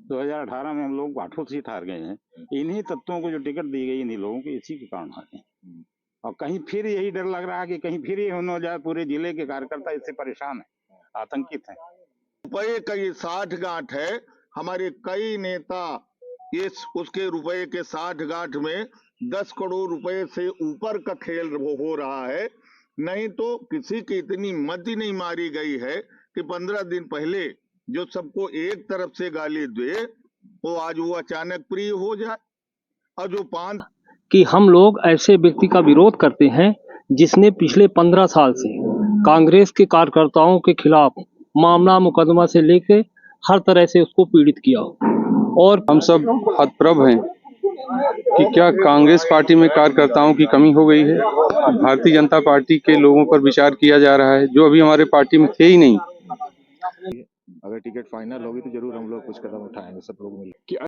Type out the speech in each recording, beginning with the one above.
2018 में हम लोग आठों सीट हार गए हैं। इन्हीं तत्वों को जो टिकट दी गई इन्हीं लोगों की, इसी के कारण हारे हैं। और कहीं फिर यही डर लग रहा है कि कहीं फिर ये होने हो जाए, पूरे जिले के कार्यकर्ता इससे परेशान है, आतंकित हैं। रुपये का ये 60 गांठ है। हमारे कई नेता इस उसके रुपए के 60 गांठ में 10 करोड़ रुपए से ऊपर का खेल हो रहा है। नहीं तो किसी की इतनी मति नहीं मारी गई है कि 15 दिन पहले जो सबको एक तरफ से गाली दे वो आज वो अचानक प्रिय हो जाए। और जो पांच कि हम लोग ऐसे व्यक्ति का विरोध करते हैं जिसने पिछले 15 साल से कांग्रेस के कार्यकर्ताओं के खिलाफ मामला मुकदमा से लेकर हर तरह से उसको पीड़ित किया हो। और हम सब हतप्रभ हैं कि क्या कांग्रेस पार्टी में कार्यकर्ताओं की कमी हो गई है। भारतीय जनता पार्टी के लोगों पर विचार किया जा रहा है जो अभी हमारे पार्टी में थे ही नहीं। अगर टिकट फाइनल होगी तो जरूर हम लोग कुछ कदम उठाएंगे सब लोग मिलकर।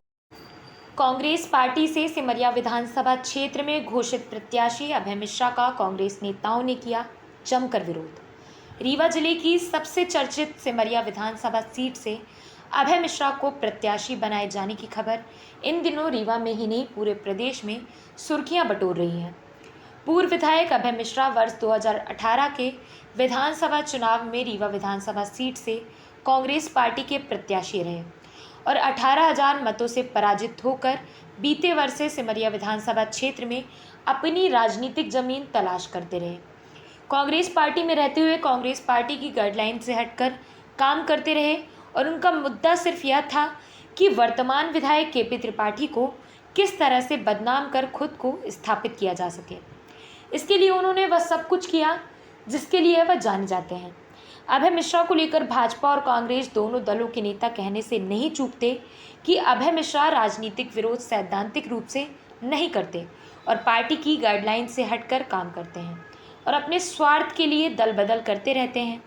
कांग्रेस पार्टी से सिमरिया विधानसभा क्षेत्र में घोषित प्रत्याशी अभय मिश्रा का कांग्रेस नेताओं ने किया जमकर विरोध। रीवा जिले की सबसे चर्चित सिमरिया विधानसभा सीट से अभय मिश्रा को प्रत्याशी बनाए जाने की खबर इन दिनों रीवा में ही नहीं पूरे प्रदेश में सुर्खियां बटोर रही हैं। पूर्व विधायक अभय मिश्रा वर्ष 2018 के विधानसभा चुनाव में रीवा विधानसभा सीट से कांग्रेस पार्टी के प्रत्याशी रहे और 18,000 मतों से पराजित होकर बीते वर्ष से सिमरिया विधानसभा क्षेत्र में अपनी राजनीतिक जमीन तलाश करते रहे। कांग्रेस पार्टी में रहते हुए कांग्रेस पार्टी की गाइडलाइन से हटकर काम करते रहे और उनका मुद्दा सिर्फ यह था कि वर्तमान विधायक केपी त्रिपाठी को किस तरह से बदनाम कर खुद को स्थापित किया जा सके। इसके लिए उन्होंने वह सब कुछ किया जिसके लिए वह जाने जाते हैं। अभय मिश्रा को लेकर भाजपा और कांग्रेस दोनों दलों के नेता कहने से नहीं चूकते कि अभय मिश्रा राजनीतिक विरोध सैद्धांतिक रूप से नहीं करते और पार्टी की गाइडलाइन से हटकर काम करते हैं और अपने स्वार्थ के लिए दल बदल करते रहते हैं।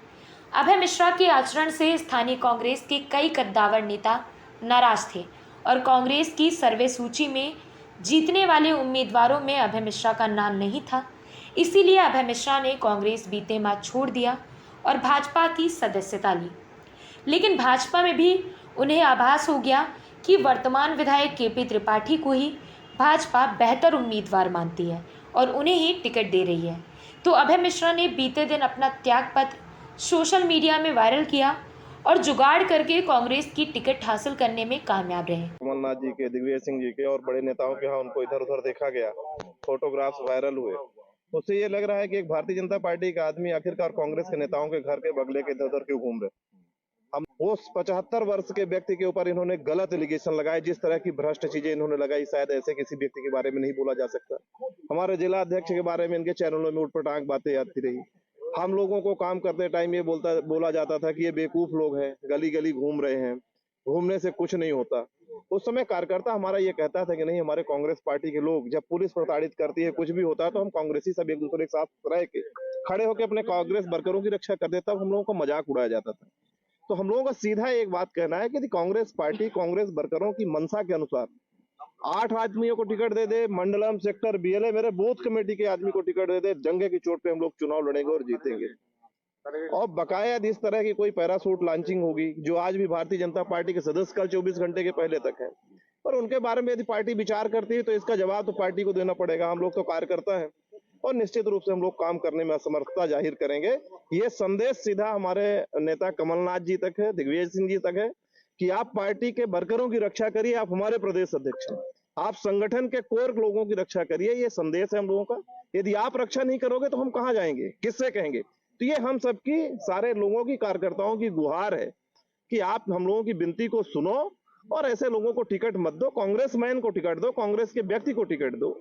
अभय मिश्रा के आचरण से स्थानीय कांग्रेस के कई कद्दावर नेता नाराज थे और कांग्रेस की सर्वे सूची में जीतने वाले उम्मीदवारों में अभय मिश्रा का नाम नहीं था। इसीलिए अभय मिश्रा ने कांग्रेस बीते माह छोड़ दिया और भाजपा की सदस्यता ली। लेकिन भाजपा में भी उन्हें आभास हो गया कि वर्तमान विधायक केपी त्रिपाठी को ही भाजपा बेहतर उम्मीदवार मानती है और उन्हें ही टिकट दे रही है। तो अभय मिश्रा ने बीते दिन अपना त्यागपत्र सोशल मीडिया में वायरल किया और जुगाड़ करके कांग्रेस की टिकट हासिल करने में कामयाब रहे। कमलनाथ जी के, दिग्विजय सिंह जी के और बड़े नेताओं के यहाँ उनको इधर उधर देखा गया, फोटोग्राफ्स वायरल हुए। उससे ये लग रहा है कि एक भारतीय जनता पार्टी का आदमी आखिरकार कांग्रेस के नेताओं के घर के बगले के इधर उधर क्यों घूम रहे। हम वो 75 वर्ष के व्यक्ति के ऊपर इन्होंने गलत एलिगेशन लगाए, जिस तरह की भ्रष्ट चीजें इन्होंने लगाई, शायद ऐसे किसी व्यक्ति के बारे में नहीं बोला जा सकता। हमारे जिला अध्यक्ष के बारे में इनके चैनलों में उठपटांग बातें आती रही। हम लोगों को काम करते टाइम ये बोला जाता था कि ये बेवकूफ लोग हैं, गली गली घूम रहे हैं, घूमने से कुछ नहीं होता। उस समय कार्यकर्ता हमारा ये कहता था कि नहीं, हमारे कांग्रेस पार्टी के लोग, जब पुलिस प्रताड़ित करती है, कुछ भी होता है, तो हम कांग्रेसी सब एक दूसरे के साथ रह के खड़े होकर अपने कांग्रेस वर्करों की रक्षा कर देता। हम लोगों को मजाक उड़ाया जाता था। तो हम लोगों का सीधा एक बात कहना है कि कांग्रेस पार्टी कांग्रेस वर्करों की मंशा के अनुसार 8 आदमियों को टिकट दे दे, मंडलम, सेक्टर, बीएलए, मेरे बूथ कमेटी के आदमी को टिकट दे दे, जंगे की चोट पे हम लोग चुनाव लड़ेंगे और जीतेंगे। और बकाया इस तरह की कोई पैरासूट लॉन्चिंग होगी, जो आज भी भारतीय जनता पार्टी के सदस्य कल 24 घंटे के पहले तक है, और उनके बारे में यदि पार्टी विचार करती है तो इसका जवाब तो पार्टी को देना पड़ेगा। हम लोग तो कार्यकर्ता हैं और निश्चित रूप से हम लोग काम करने में असमर्थता जाहिर करेंगे। ये संदेश सीधा हमारे नेता कमलनाथ जी तक है, दिग्विजय सिंह जी तक है कि आप पार्टी के वर्करों की रक्षा करिए। आप हमारे प्रदेश अध्यक्ष हैं, आप संगठन के कोर लोगों की रक्षा करिए। ये संदेश है हम लोगों का। यदि आप रक्षा नहीं करोगे तो हम कहाँ जाएंगे, किससे कहेंगे। तो ये हम सबकी, सारे लोगों की, कार्यकर्ताओं की गुहार है कि आप हम लोगों की विनती को सुनो और ऐसे लोगों को टिकट मत दो। कांग्रेसमैन को टिकट दो, कांग्रेस के व्यक्ति को टिकट दो।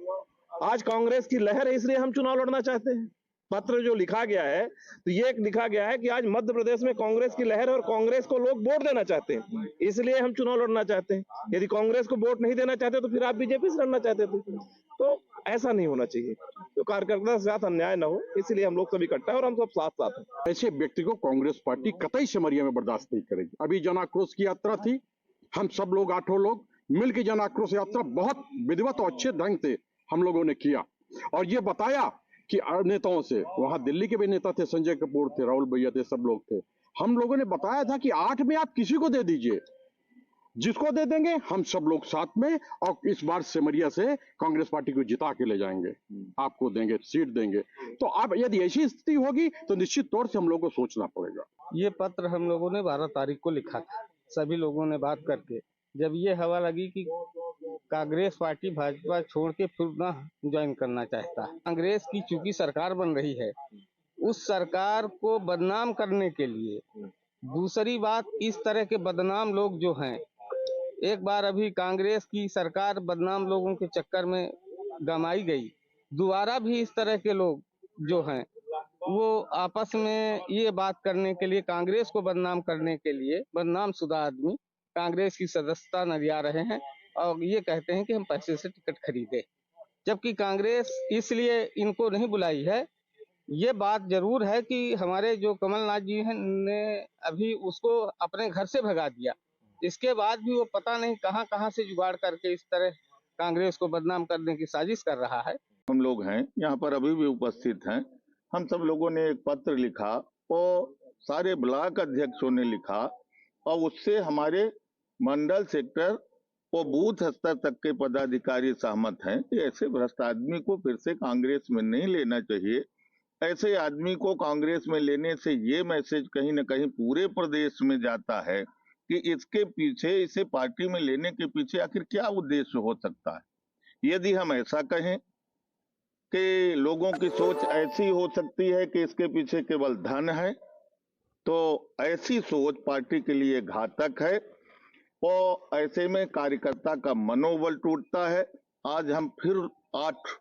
आज कांग्रेस की लहर है, इसलिए हम चुनाव लड़ना चाहते हैं। पत्र जो लिखा गया है तो ये लिखा गया है कि आज मध्य प्रदेश में कांग्रेस की लहर है और कांग्रेस को लोग वोट देना चाहते हैं, इसलिए हम चुनाव लड़ना चाहते हैं। यदि कांग्रेस को वोट नहीं देना चाहते तो फिर आप बीजेपी से लड़ना चाहते थे। तो ऐसा नहीं होना चाहिए, तो कार्यकर्ता के साथ अन्याय न हो, इसलिए हम लोग सब इकट्ठा है और हम सब साथ साथ हैं। ऐसे व्यक्ति को कांग्रेस पार्टी कतई सिमरिया में बर्दाश्त नहीं करेगी। अभी जन आक्रोश की यात्रा थी, हम सब लोग 8 लोग मिलकर जन आक्रोश यात्रा बहुत विधिवत और अच्छे ढंग से हम लोगों ने किया और ये बताया कि नेताओं से, वहां दिल्ली के भी नेता थे, संजय कपूर थे, राहुल भैया थे, सब लोग थे। हम लोगों ने बताया था कि 8 में आप किसी को दे दीजिए, जिसको दे देंगे हम सब लोग साथ में, और इस बार सिमरिया से कांग्रेस पार्टी को जिता के ले जाएंगे, आपको देंगे, सीट देंगे। तो अब यदि ऐसी स्थिति होगी तो निश्चित तौर से हम लोगों को सोचना पड़ेगा। ये पत्र हम लोगों ने 12 तारीख को लिखा था, सभी लोगों ने बात करके। जब ये हवा लगी कि कांग्रेस पार्टी भाजपा छोड़ के फिर ना ज्वाइन करना चाहता है, कांग्रेस की चूंकि सरकार बन रही है, उस सरकार को बदनाम करने के लिए, दूसरी बात इस तरह के बदनाम लोग जो हैं, एक बार अभी कांग्रेस की सरकार बदनाम लोगों के चक्कर में गंवाई गई, दोबारा भी इस तरह के लोग जो हैं वो आपस में ये बात करने के लिए, कांग्रेस को बदनाम करने के लिए, बदनाम शुदा आदमी कांग्रेस की सदस्यता न दिला रहे हैं और ये कहते हैं कि हम पैसे से टिकट खरीदे, जबकि कांग्रेस इसलिए इनको नहीं बुलाई है। ये बात जरूर है कि हमारे जो कमलनाथ जी हैं ने अभी उसको अपने घर से भगा दिया, इसके बाद भी वो पता नहीं कहां कहां से जुगाड़ करके इस तरह कांग्रेस को बदनाम करने की साजिश कर रहा है। हम लोग हैं यहाँ पर अभी भी उपस्थित हैं, हम सब लोगों ने एक पत्र लिखा और सारे ब्लॉक अध्यक्षों ने लिखा और उससे हमारे मंडल, सेक्टर और बूथ स्तर तक के पदाधिकारी सहमत हैं कि ऐसे भ्रष्ट आदमी को फिर से कांग्रेस में नहीं लेना चाहिए। ऐसे आदमी को कांग्रेस में लेने से ये मैसेज कहीं न कहीं पूरे प्रदेश में जाता है कि इसके पीछे, इसे पार्टी में लेने के पीछे आखिर क्या उद्देश्य हो सकता है। यदि हम ऐसा कहें कि लोगों की सोच ऐसी हो सकती है कि इसके पीछे केवल धन है, तो ऐसी सोच पार्टी के लिए घातक है और ऐसे में कार्यकर्ता का मनोबल टूटता है। आज हम फिर 8